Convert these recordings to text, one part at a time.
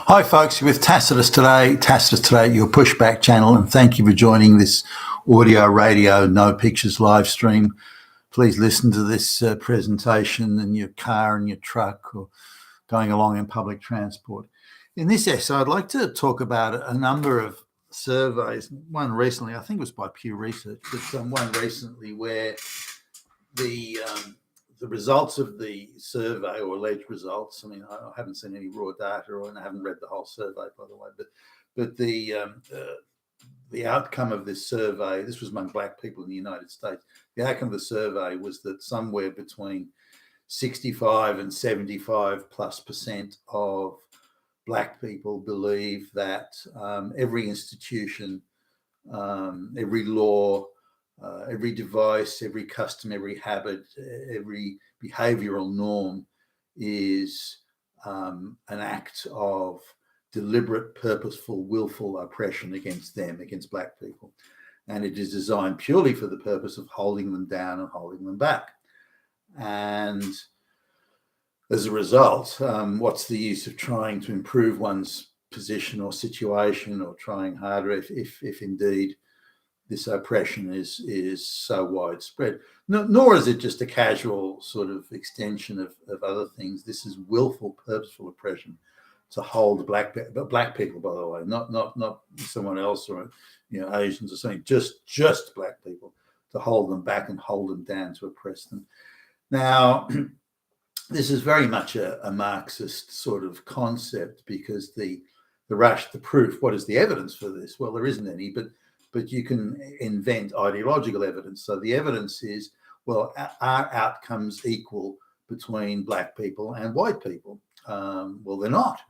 Hi folks, you're with Tacitus today, your pushback channel, and thank you for joining this audio, radio, no pictures live stream. Please listen to this presentation in your car, in your truck, or going along in public transport. In this essay, I'd like to talk about a number of surveys, one recently, I think it was by Pew Research, but one recently where the results of the survey, or alleged results, I mean, I haven't seen any raw data, and I haven't read the whole survey, by the way, but the outcome of this survey, this was among Black people in the United States, the outcome of the survey was that somewhere between 65 and 75+% of Black people believe that every institution, every law, every device, every custom, every habit, every behavioral norm is an act of deliberate, purposeful, willful oppression against them, against Black people. And it is designed purely for the purpose of holding them down and holding them back. And as a result, what's the use of trying to improve one's position or situation, or trying harder if indeed this oppression is so widespread? Nor is it just a casual sort of extension of other things. This is willful, purposeful oppression to hold Black people, by the way, not someone else, or Asians or something. Just Black people, to hold them back and hold them down, to oppress them. Now, this is very much a Marxist sort of concept, because the proof. What is the evidence for this? Well, there isn't any, but you can invent ideological evidence. So the evidence is, well, are outcomes equal between Black people and white people? Well, they're not.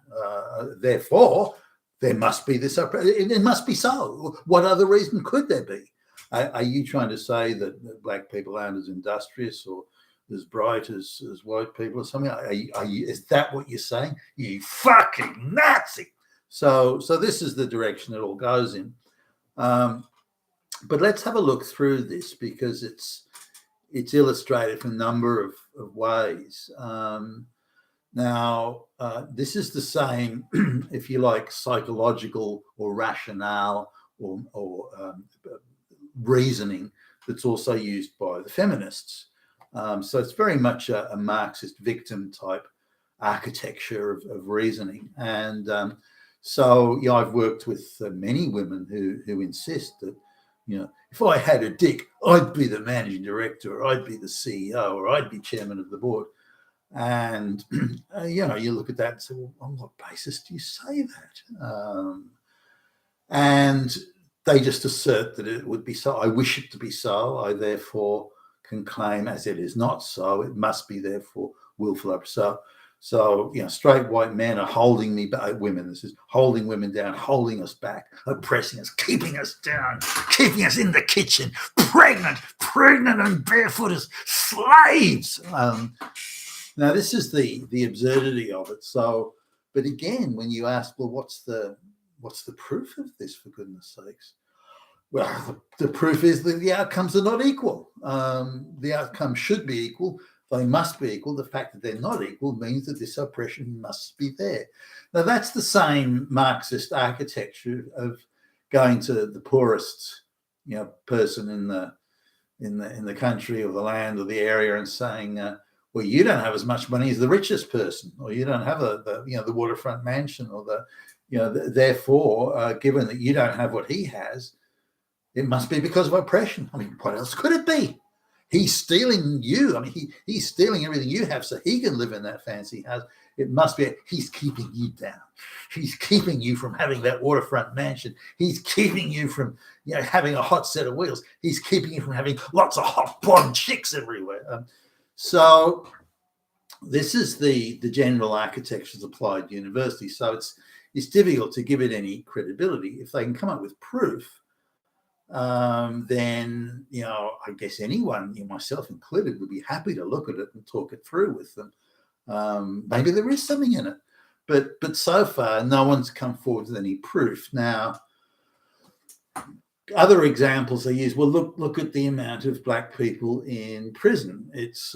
Therefore, there must be this. It must be so. What other reason could there be? Are you trying to say that Black people aren't as industrious or as bright as white people or something? Is that what you're saying? You fucking Nazi! So this is the direction it all goes in. But let's have a look through this, because it's illustrated in a number of ways. Now, this is the same, if you like, psychological or rationale or reasoning that's also used by the feminists. So it's very much a Marxist victim type architecture of reasoning. And so I've worked with many women who insist that, if I had a dick, I'd be the managing director, or I'd be the CEO, or I'd be chairman of the board. And, you look at that and say, well, on what basis do you say that? And they just assert that it would be so. I wish it to be so. I therefore can claim, as it is not so, it must be therefore willful oppression. So, straight white men are holding me back, women, this is holding women down, holding us back, oppressing us, keeping us down, keeping us in the kitchen, pregnant and barefoot as slaves. Now, this is the absurdity of it. So, but again, when you ask, well, what's the proof of this, for goodness sakes? Well, the proof is that the outcomes are not equal. The outcomes should be equal. They must be equal. The fact that they're not equal means that this oppression must be there. Now, that's the same Marxist architecture of going to the poorest, person in the country or the land or the area and saying, well, you don't have as much money as the richest person, or you don't have the waterfront mansion, or therefore, given that you don't have what he has, it must be because of oppression. I mean, what else could it be? He's stealing you. I mean, he's stealing everything you have so he can live in that fancy house. It must be he's keeping you down. He's keeping you from having that waterfront mansion. He's keeping you from having a hot set of wheels. He's keeping you from having lots of hot blonde chicks everywhere. So this is the general architecture that's applied to universities. So it's difficult to give it any credibility. If they can come up with proof, then I guess anyone, myself included, would be happy to look at it and talk it through with them. Maybe there is something in it, but so far no one's come forward with any proof. Now, other examples they use, well, look at the amount of Black people in prison. It's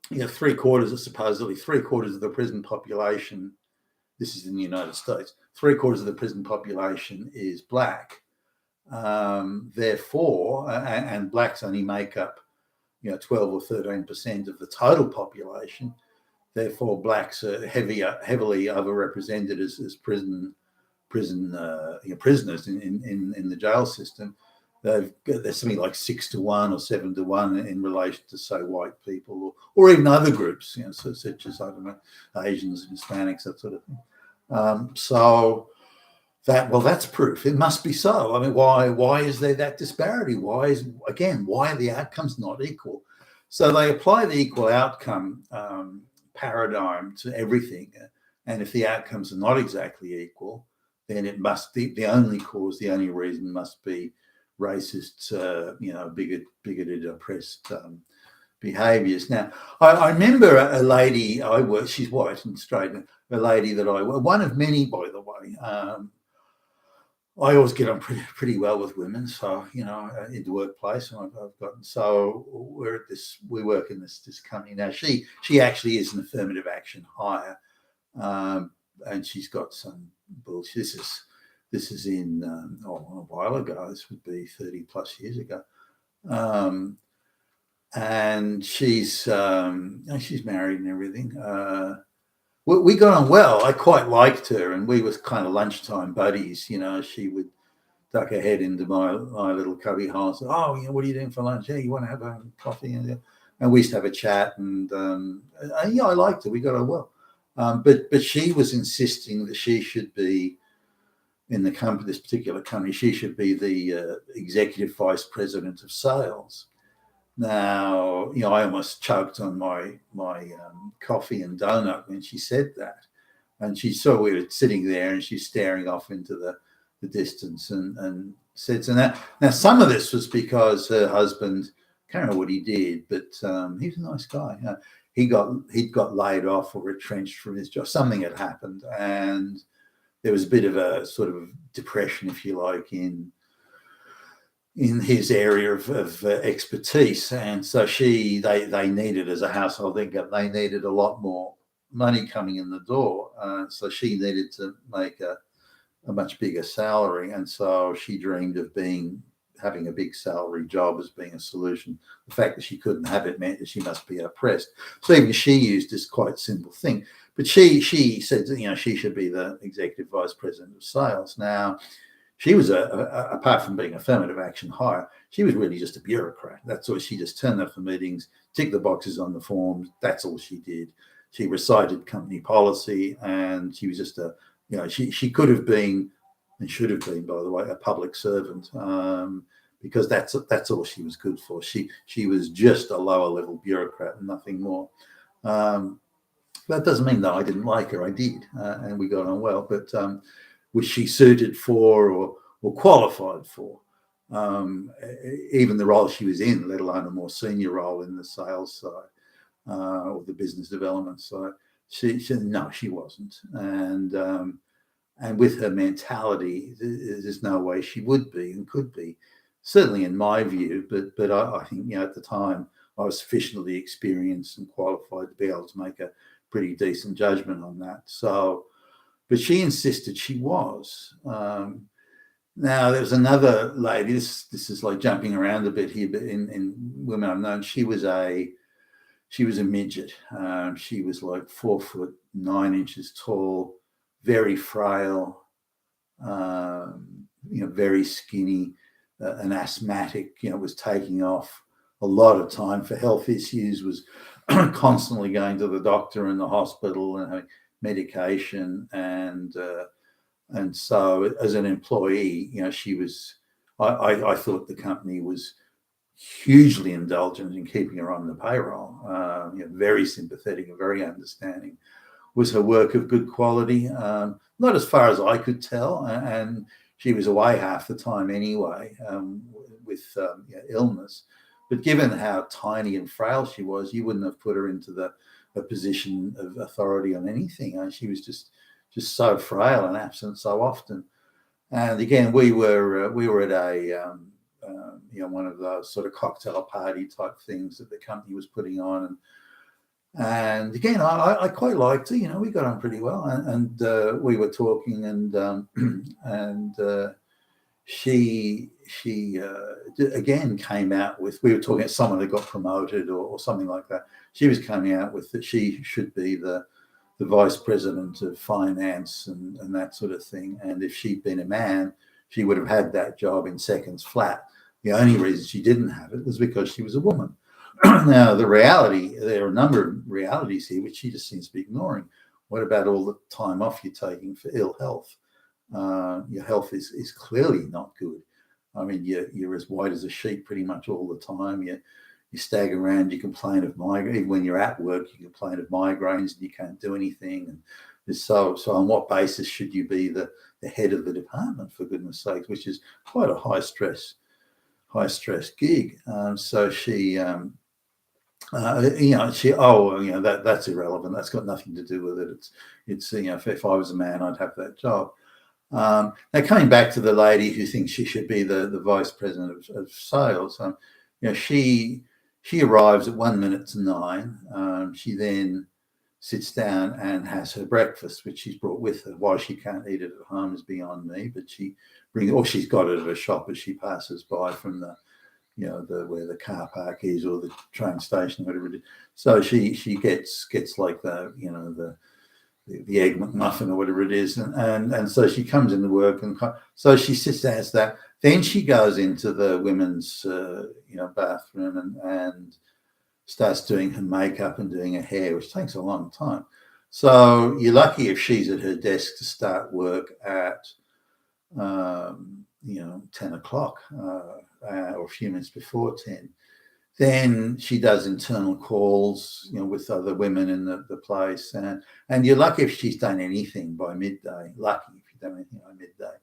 supposedly three-quarters of the prison population, this is in the United States, three-quarters of the prison population is black. Therefore, and blacks only make up 12 or 13% of the total population. Therefore, blacks are heavily overrepresented as prisoners in the jail system. There's something like 6-1 or 7-1 in relation to, say, white people or even other groups, such as, I don't know, Asians, Hispanics, that sort of thing. So that's proof. It must be so. I mean, why is there that disparity? Why are the outcomes not equal? So they apply the equal outcome paradigm to everything, and if the outcomes are not exactly equal, then it must be the only reason must be racist, bigoted, oppressed behaviours. Now, I remember a lady she's white and straight, a lady that one of many, by the way. I always get on pretty well with women, so in the workplace, and I've gotten so we work in this company now. She actually is an affirmative action hire, and she's got some bullshit. This is in a while ago. This would be 30 plus years ago, and she's married and everything. We got on well. I quite liked her, and we was kind of lunchtime buddies. She would duck her head into my little cubby hole and say, "Oh, what are you doing for lunch? Yeah, you want to have a coffee?" And we used to have a chat, and I liked her. We got on well, but she was insisting that she should be in the company, this particular company. She should be the executive vice president of sales. Now, I almost choked on my coffee and donut when she said that. And she saw we were sitting there, and she's staring off into the distance and said, so now some of this was because her husband, can't remember what he did, but he was a nice guy. He'd got laid off or retrenched from his job. Something had happened, and there was a bit of a sort of depression, if you like, in his area of expertise. And so they needed, as a household income, they needed a lot more money coming in the door. So she needed to make a much bigger salary. And so she dreamed of having a big salary job as being a solution. The fact that she couldn't have it meant that she must be oppressed. So even she used this quite simple thing. But she said that, she should be the executive vice president of sales. Now, she was apart from being affirmative action hire, she was really just a bureaucrat. That's all. She just turned up for meetings, ticked the boxes on the forms. That's all she did. She recited company policy, and she was just she could have been, and should have been, by the way, a public servant, because that's all she was good for. She was just a lower level bureaucrat and nothing more. That doesn't mean that I didn't like her. I did, and we got on well. But was she suited for or qualified for even the role she was in, let alone a more senior role in the sales side or the business development side? She no, she wasn't. And with her mentality, there's no way she would be and could be, certainly in my view. But I think at the time I was sufficiently experienced and qualified to be able to make a pretty decent judgment on that. So, but she insisted she was. Now there's another lady. This is like jumping around a bit here, but in women I've known, she was a midget. She was like 4'9" tall, very frail, very skinny, an asthmatic. Was taking off a lot of time for health issues. Was constantly going to the doctor and the hospital and having medication, and so as an employee, she was. I thought the company was hugely indulgent in keeping her on the payroll. Very sympathetic and very understanding. Was her work of good quality? Not as far as I could tell, and she was away half the time anyway with illness. But given how tiny and frail she was, you wouldn't have put her into a position of authority on anything. She was just so frail and absent so often. And again, we were at a one of those sort of cocktail party type things that the company was putting on, And again, I quite liked her. You know, we got on pretty well, and we were talking, and she again came out with, we were talking about someone that got promoted or something like that. She was coming out with that she should be the vice president of finance and that sort of thing. And if she'd been a man, she would have had that job in seconds flat. The only reason she didn't have it was because she was a woman. Now, the reality, there are a number of realities here which she just seems to be ignoring. What about all the time off you're taking for ill health? Your health is clearly not good. I mean, you're as white as a sheet pretty much all the time. You stagger around, you complain of migraine. Even when you're at work, you complain of migraines and you can't do anything. And so on what basis should you be the head of the department, for goodness sakes, which is quite a high stress gig. So she, that's irrelevant. That's got nothing to do with it. It's if I was a man, I'd have that job. Now, coming back to the lady who thinks she should be the vice president of sales, she arrives at 1 minute to 9. She then sits down and has her breakfast, which she's brought with her. Why she can't eat it at home is beyond me, but she's got it at a shop as she passes by from the where the car park is or the train station, whatever it is. So she gets like the egg McMuffin or whatever it is, and so she comes into work, and so she sits down as that. Then she goes into the women's bathroom and starts doing her makeup and doing her hair, which takes a long time. So you're lucky if she's at her desk to start work at 10 o'clock or a few minutes before 10. Then she does internal calls, with other women in the place, and you're lucky if she's done anything by midday. Lucky if you've done anything by midday.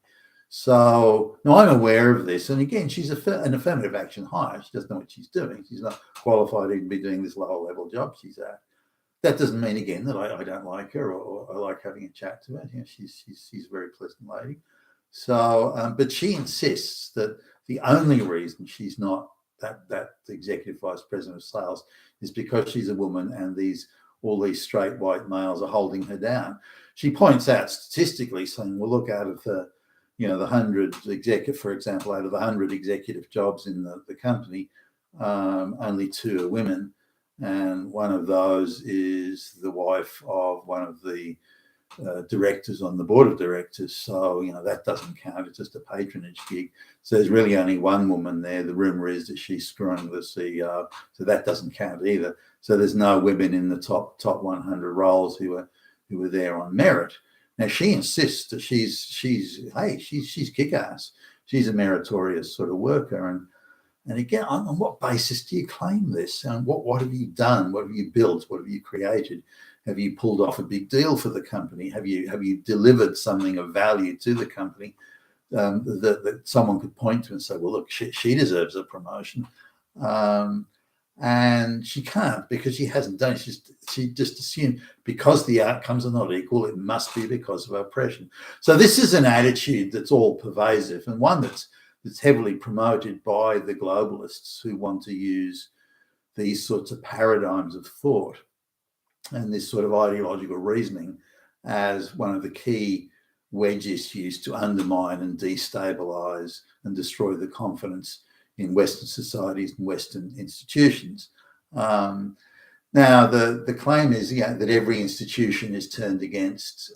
So now I'm aware of this, and again, she's an affirmative action hire. She doesn't know what she's doing. She's not qualified to even be doing this lower level job she's at. That doesn't mean again that I don't like her or I like having a chat to her. She's a very pleasant lady. So, but she insists that the only reason she's not that executive vice president of sales is because she's a woman and all these straight white males are holding her down. She points out statistically, saying, well, look, out of the 100 executive, for example, out of the 100 executive jobs in the company, only 2 are women, and one of those is the wife of one of the directors on the board of directors. So, that doesn't count. It's just a patronage gig. So there's really only one woman there. The rumor is that she's screwing the CEO. So that doesn't count either. So there's no women in the top 100 roles who are there on merit. Now she insists that she's kick-ass. She's a meritorious sort of worker. And again, on what basis do you claim this? And what have you done? What have you built? What have you created? Have you pulled off a big deal for the company? Have you delivered something of value to the company that someone could point to and say, well, look, she deserves a promotion? And she can't, because she hasn't done it. She just assumed because the outcomes are not equal, it must be because of oppression. So this is an attitude that's all pervasive, and one that's heavily promoted by the globalists who want to use these sorts of paradigms of thought and this sort of ideological reasoning as one of the key wedges used to undermine and destabilize and destroy the confidence in Western societies and Western institutions. Now, the claim is that every institution is turned against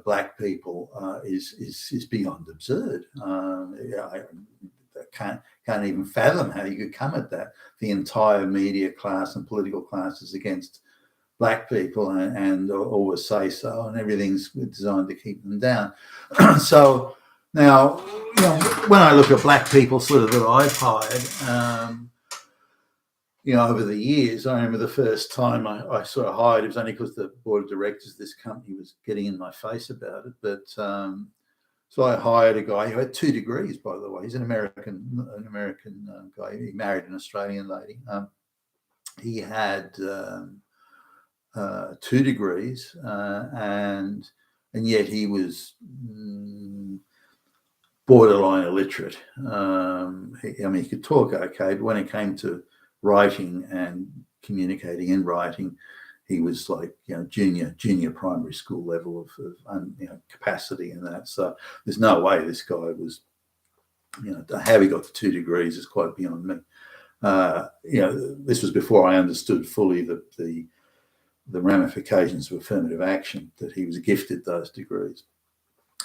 black people is beyond absurd. I can't even fathom how you could come at that. The entire media class and political class is against black people and always say so, and everything's designed to keep them down. So now, when I look at black people sort of that I've hired, over the years, I remember the first time I sort of hired, it was only because the board of directors of this company was getting in my face about it. But so I hired a guy who had 2 degrees, by the way. He's an American guy. He married an Australian lady. He had 2 degrees, and yet he was borderline illiterate. He could talk okay, but when it came to writing and communicating and writing. He was like, junior primary school level of capacity and that. So there's no way this guy was, how he got the 2 degrees is quite beyond me. This was before I understood fully the ramifications of affirmative action, that he was gifted those degrees.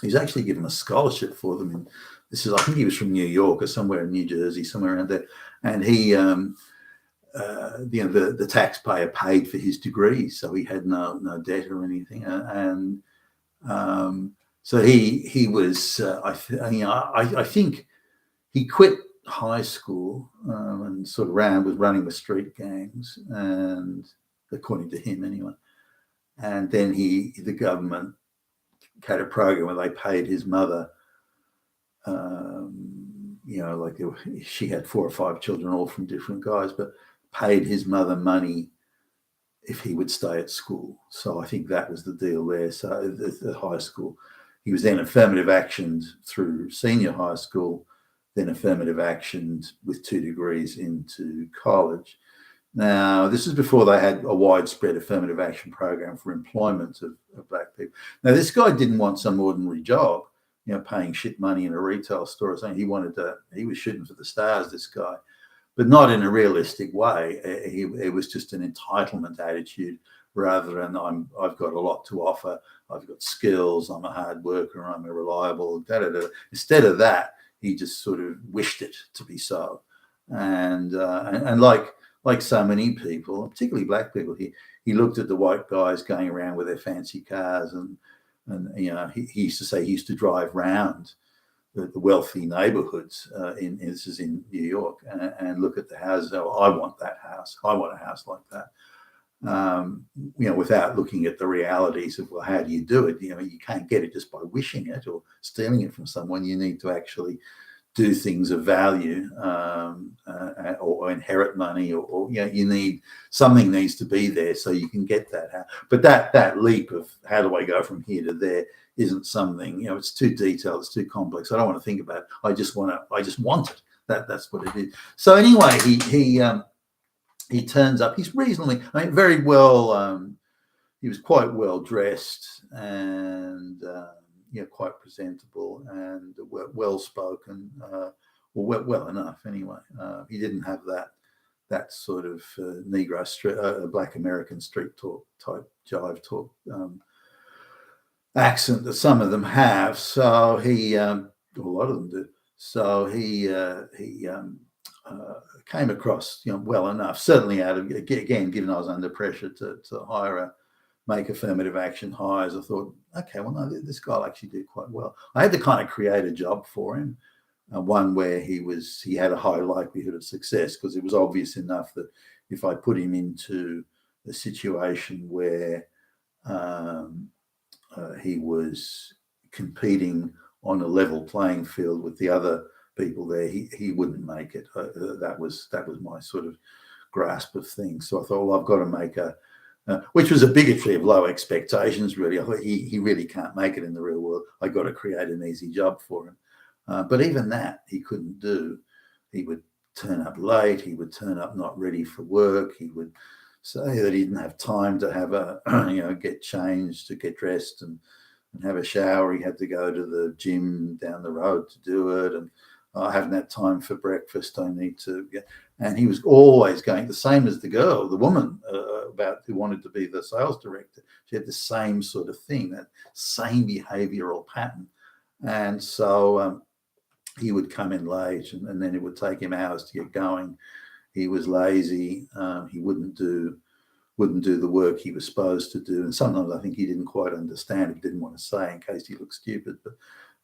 He was actually given a scholarship for them. And I think he was from New York or somewhere in New Jersey, somewhere around there. And he, the taxpayer paid for his degrees, so he had no debt or anything. So he was, I think he quit high school and sort of was running with street gangs, and according to him anyway. And then the government had a program where they paid his mother, she had 4 or 5 children, all from different guys, but paid his mother money if he would stay at school. So I think that was the deal there. So the high school, he was then affirmative actioned through senior high school, then affirmative actioned with 2 degrees into college. Now, this is before they had a widespread affirmative action program for employment of black people. Now, this guy didn't want some ordinary job, paying shit money in a retail store or something. He was shooting for the stars, this guy, but not in a realistic way. It was just an entitlement attitude rather than I've got a lot to offer. I've got skills. I'm a hard worker. I'm a reliable, da-da-da. Instead of that, he just sort of wished it to be so. And like so many people, particularly black people, he looked at the white guys going around with their fancy cars, and he used to say he used to drive round the wealthy neighborhoods this is in New York, and look at the houses. Oh, I want that house. I want a house like that. Without looking at the realities of, well, how do you do it? You can't get it just by wishing it or stealing it from someone. You need to actually do things of value, or inherit money, or something needs to be there so you can get that. But that leap of how do I go from here to there isn't something, it's too detailed, it's too complex. I don't want to think about it. I just want it. That's what it is. So anyway, he turns up. He's reasonably, very well. He was quite well dressed and quite presentable and well spoken, or well enough anyway. He didn't have that sort of Negro Black American street talk type jive talk accent that some of them have. So he, a lot of them do. So he came across well enough. Certainly out of, again, given I was under pressure to make affirmative action hires, I thought, okay, well, no, this guy will actually do quite well. I had to kind of create a job for him, one where he had a high likelihood of success, because it was obvious enough that if I put him into a situation where he was competing on a level playing field with the other people there, he wouldn't make it. That was my sort of grasp of things. So I thought, well, I've got to make which was a bigotry of low expectations, really. I thought he really can't make it in the real world. I got to create an easy job for him. But even that he couldn't do. He would turn up late. He would turn up not ready for work. He would say that he didn't have time to have get changed, to get dressed and have a shower. He had to go to the gym down the road to do it. And I haven't had time for breakfast. I need to get. And he was always going, the same as the girl, the woman who wanted to be the sales director. She had the same sort of thing, that same behavioral pattern. And so he would come in late, and then it would take him hours to get going. He was lazy. He wouldn't do the work he was supposed to do. And sometimes I think he didn't quite understand. He didn't want to say in case he looked stupid.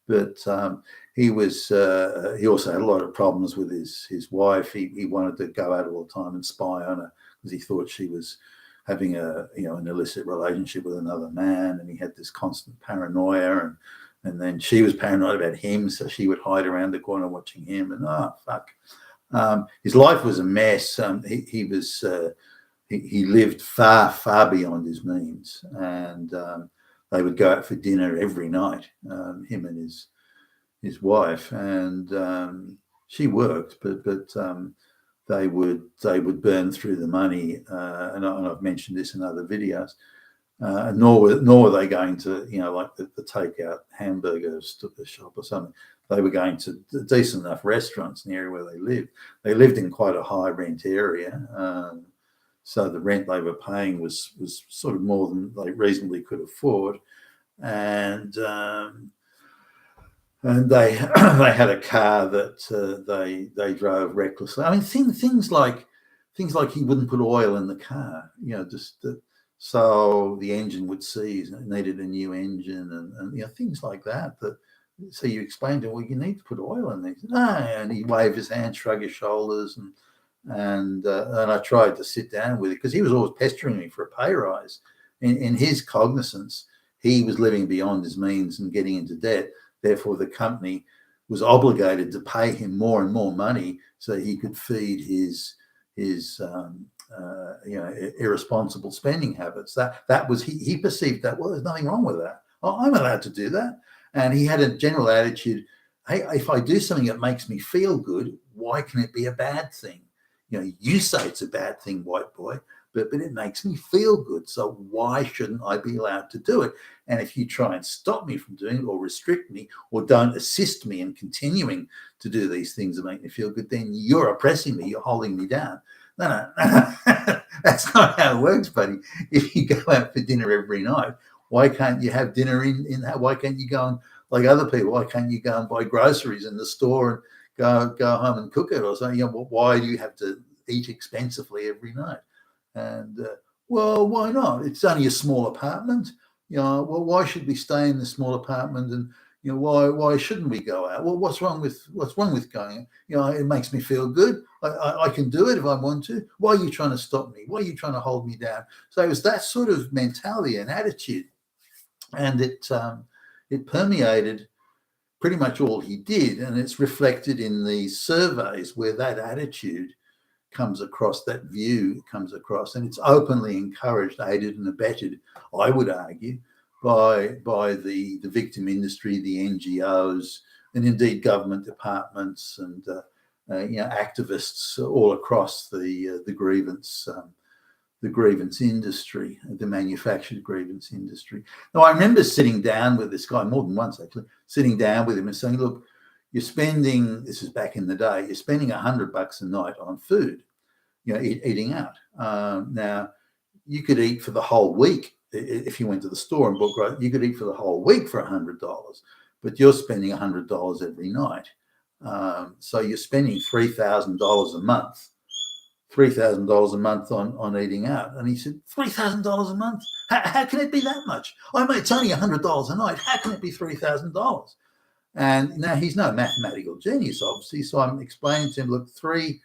But he also had a lot of problems with his wife. He wanted to go out all the time and spy on her because he thought she was having an illicit relationship with another man, and he had this constant paranoia, and then she was paranoid about him, so she would hide around the corner watching him, and fuck. His life was a mess. He lived far beyond his means, and they would go out for dinner every night, him and his wife, and she worked, but they would burn through the money, and I've mentioned this in other videos. Nor were they going to, like the takeout hamburger shop or something. They were going to decent enough restaurants in the area where they lived. They lived in quite a high rent area, so the rent they were paying was sort of more than they reasonably could afford, and they they had a car that they drove recklessly. I mean, things like he wouldn't put oil in the car, just that. So the engine would seize and it needed a new engine, and things like that. So you explained to him, well, you need to put oil in there. No, and he waved his hand, shrugged his shoulders, and I tried to sit down with it because he was always pestering me for a pay rise. In his cognizance, he was living beyond his means and getting into debt. Therefore, the company was obligated to pay him more and more money so he could feed his irresponsible spending habits. That was he perceived that, well, there's nothing wrong with that. I'm allowed to do that. And he had a general attitude, hey, if I do something that makes me feel good, why can it be a bad thing? You say it's a bad thing, white boy, but it makes me feel good. So why shouldn't I be allowed to do it? And if you try and stop me from doing it or restrict me or don't assist me in continuing to do these things that make me feel good, then you're oppressing me. You're holding me down. No. That's not how it works, buddy. If you go out for dinner every night, why can't you have dinner in that? Why can't you go and, like other people, why can't you go and buy groceries in the store and go home and cook it or something? Why do you have to eat expensively every night? And well, why not? It's only a small apartment. Well, why should we stay in the small apartment? And why shouldn't we go out? Well, what's wrong with going out? It makes me feel good. I can do it if I want to. Why are you trying to stop me? Why are you trying to hold me down? So it was that sort of mentality and attitude, and it permeated pretty much all he did, and it's reflected in these surveys where that attitude comes across, that view comes across, and it's openly encouraged, aided and abetted, I would argue, by the victim industry, the NGOs, and indeed government departments and activists all across the grievance industry, the manufactured grievance industry. Now, I remember sitting down with this guy more than once, actually, sitting down with him and saying, look, you're spending, this is back in the day, you're spending $100 a night on food, eating out. Now, you could eat for the whole week if you went to the store and bought groceries. You could eat for the whole week for $100, but you're spending $100 every night. So you're spending $3,000 a month. $3,000 a month on eating out. And he said, $3,000 a month? How can it be that much? It's only $100 a night. How can it be $3,000? And now he's no mathematical genius, obviously. So I'm explaining to him, look, 30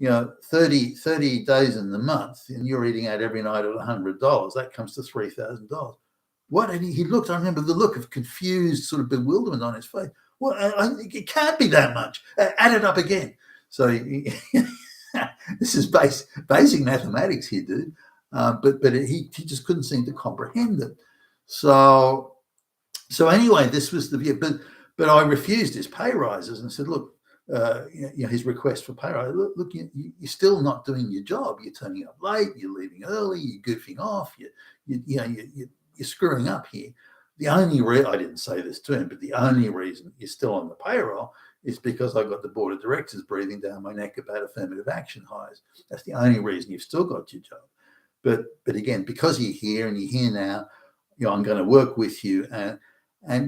days in the month, and you're eating out every night at $100. That comes to $3,000. What? And he looked, I remember the look of confused sort of bewilderment on his face. Well, it can't be that much. Add it up again. So this is basic mathematics here, dude. But he just couldn't seem to comprehend it. So anyway, this was the view. But I refused his pay rises and said, look, his request for pay rise. Look, you're still not doing your job. You're turning up late. You're leaving early. You're goofing off. You're screwing up here. The only reason, I didn't say this to him, but the only reason you're still on the payroll is because I got the board of directors breathing down my neck about affirmative action hires. That's the only reason you've still got your job. But again, because you're here and you're here now, I'm going to work with you. And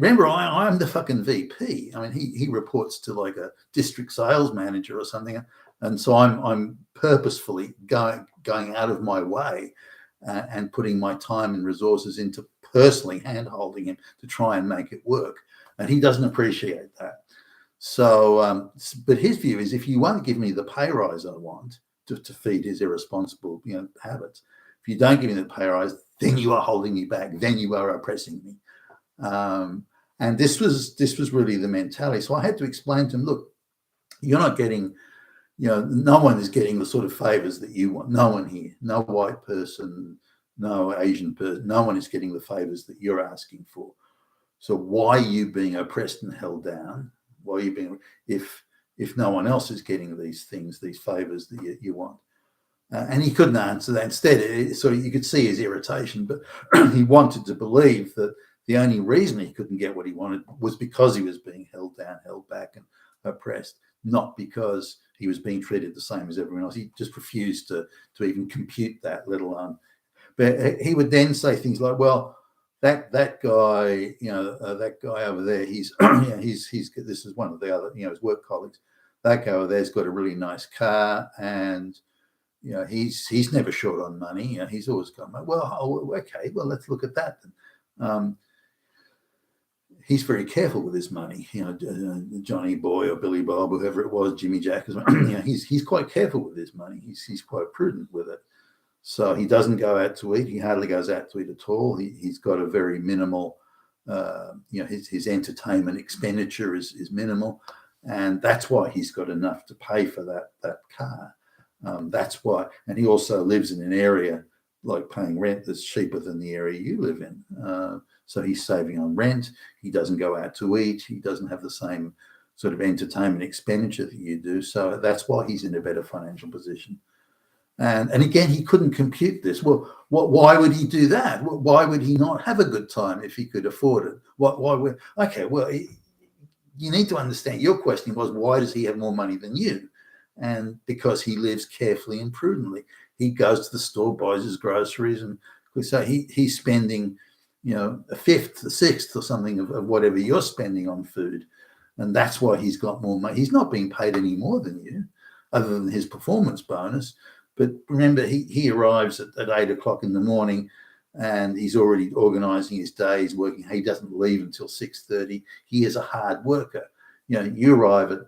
remember, I'm the fucking VP. I mean, he reports to like a district sales manager or something. And so I'm purposefully going out of my way and putting my time and resources into personally hand-holding him to try and make it work. And he doesn't appreciate that. So, but his view is, if you won't give me the pay rise I want to feed his irresponsible, habits, if you don't give me the pay rise, then you are holding me back. Then you are oppressing me. And this was really the mentality. So I had to explain to him, look, you're not getting, no one is getting the sort of favors that you want. No one here, no white person, no Asian person, no one is getting the favors that you're asking for. So why are you being oppressed and held down? Why are you being, if if no one else is getting these things, these favors that you want? And he couldn't answer that. Instead, so you could see his irritation, but he wanted to believe that the only reason he couldn't get what he wanted was because he was being held down, held back, and oppressed, not because he was being treated the same as everyone else. He just refused to even compute that, let alone. But he would then say things like, "Well, that guy, that guy over there, he's he's this is one of the other, his work colleagues. That guy over there's got a really nice car, and he's never short on money. He's always gone, well, okay, well, let's look at that then." He's very careful with his money. Johnny Boy or Billy Bob, whoever it was, Jimmy Jack, he's quite careful with his money. He's quite prudent with it. So he doesn't go out to eat. He hardly goes out to eat at all. He's got a very minimal, his entertainment expenditure is minimal, and that's why he's got enough to pay for that car. That's why, and he also lives in an area like paying rent that's cheaper than the area you live in. So he's saving on rent. He doesn't go out to eat. He doesn't have the same sort of entertainment expenditure that you do. So that's why he's in a better financial position. And again, he couldn't compute this. Well, why would he do that? Why would he not have a good time if he could afford it? Why would? Okay, well, you need to understand. Your question was, why does he have more money than you? And because he lives carefully and prudently. He goes to the store, buys his groceries, and so he's spending, a fifth, a sixth, or something of whatever you're spending on food, and that's why he's got more money. He's not being paid any more than you, other than his performance bonus. But remember, he arrives at 8 o'clock in the morning, and he's already organising his day. He's working. He doesn't leave until 6:30. He is a hard worker. You arrive at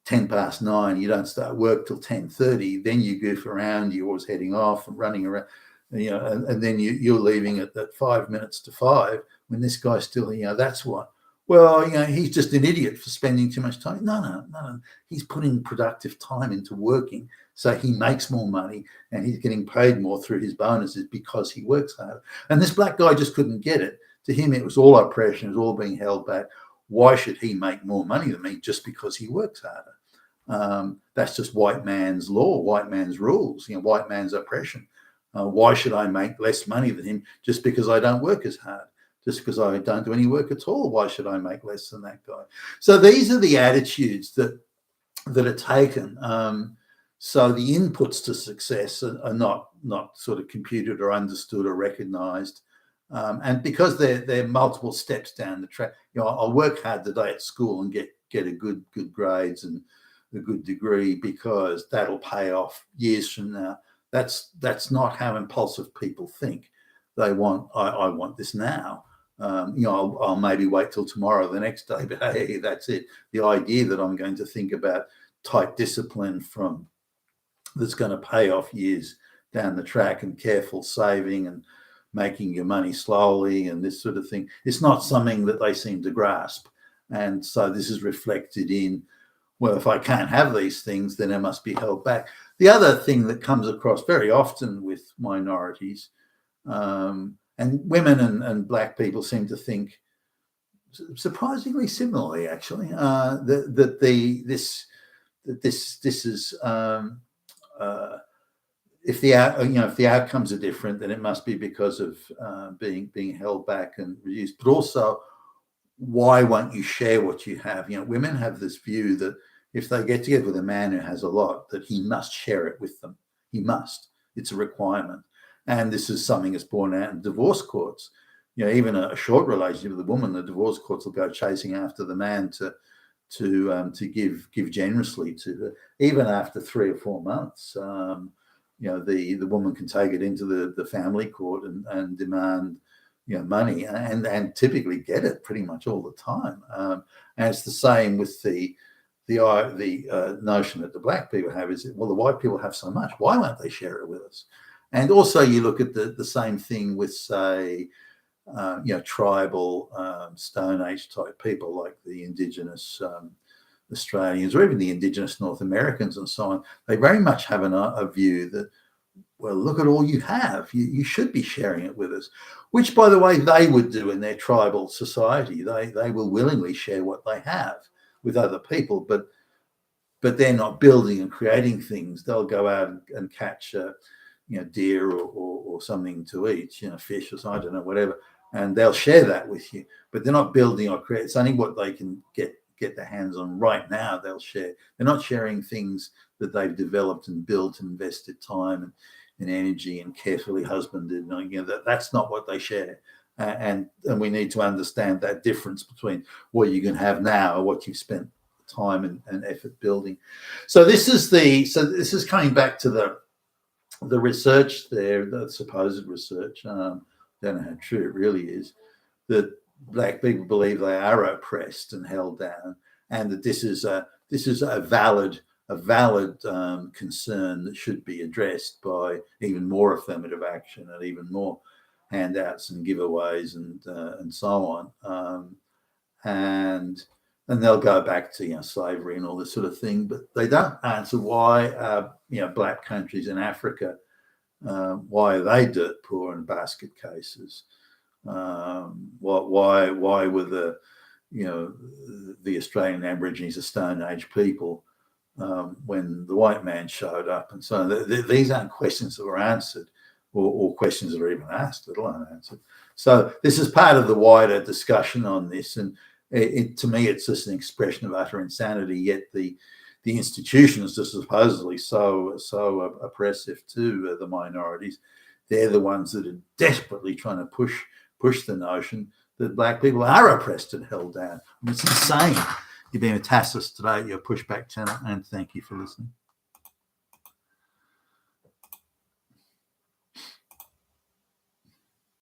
9:10. You don't start work till 10:30. Then you goof around. You're always heading off and running around. And then you're leaving at 5 minutes to 5 when this guy's still. That's what. Well, he's just an idiot for spending too much time. No. He's putting productive time into working, so he makes more money and he's getting paid more through his bonuses because he works harder. And this black guy just couldn't get it. To him, it was all oppression. It was all being held back. Why should he make more money than me just because he works harder? That's just white man's law, white man's rules, white man's oppression. Why should I make less money than him just because I don't work as hard? Just because I don't do any work at all, why should I make less than that guy? So these are the attitudes that are taken. So the inputs to success are not sort of computed or understood or recognised, and because they're multiple steps down the track. I'll work hard today at school and get a good grades and a good degree because that'll pay off years from now. That's not how impulsive people think. They want I want this now. I'll maybe wait till tomorrow, the next day, but hey, that's it. The idea that I'm going to think about tight discipline that's going to pay off years down the track, and careful saving and making your money slowly and this sort of thing, it's not something that they seem to grasp. And so this is reflected in, well, if I can't have these things, then I must be held back. The other thing that comes across very often with minorities, and women and black people seem to think surprisingly similarly, actually, that this is if the outcomes are different, then it must be because of being held back and reduced. But also, why won't you share what you have? Women have this view that if they get together with a man who has a lot, that he must share it with them. He must. It's a requirement. And this is something that's borne out in divorce courts. Even a short relationship with a woman, the divorce courts will go chasing after the man to give generously to her, even after 3 or 4 months. The woman can take it into the family court and demand money, and typically get it pretty much all the time. And it's the same with the notion that the black people have is, well, the white people have so much, why won't they share it with us? And also you look at the same thing with, say, tribal Stone Age type people like the Indigenous Australians or even the Indigenous North Americans and so on. They very much have a view that, well, look at all you have. You should be sharing it with us, which, by the way, they would do in their tribal society. They will willingly share what they have with other people, but but they're not building and creating things. They'll go out and catch deer or something to eat, fish or something, I don't know, whatever, and they'll share that with you. But they're not building or creating. It's only what they can get their hands on right now they'll share. They're not sharing things that they've developed and built and invested time and energy and carefully husbanded. That's not what they share. And we need to understand that difference between what you can have now and what you've spent time and effort building. So this is coming back to the research there, the supposed research. Don't know how true it really is, that black people believe they are oppressed and held down, and that this is a valid concern that should be addressed by even more affirmative action and even more handouts and giveaways and so on. And they'll go back to slavery and all this sort of thing, but they don't answer why black countries in Africa, why are they dirt poor in basket cases? Why were the Australian Aborigines a Stone Age people when the white man showed up? And so these aren't questions that were answered, or questions that are even asked, let alone answered. So this is part of the wider discussion on this, and to me, it's just an expression of utter insanity. Yet the institutions that are supposedly so oppressive to the minorities, they're the ones that are desperately trying to push the notion that black people are oppressed and held down. It's insane. You've been with Tacitus today, your Pushback channel, and thank you for listening.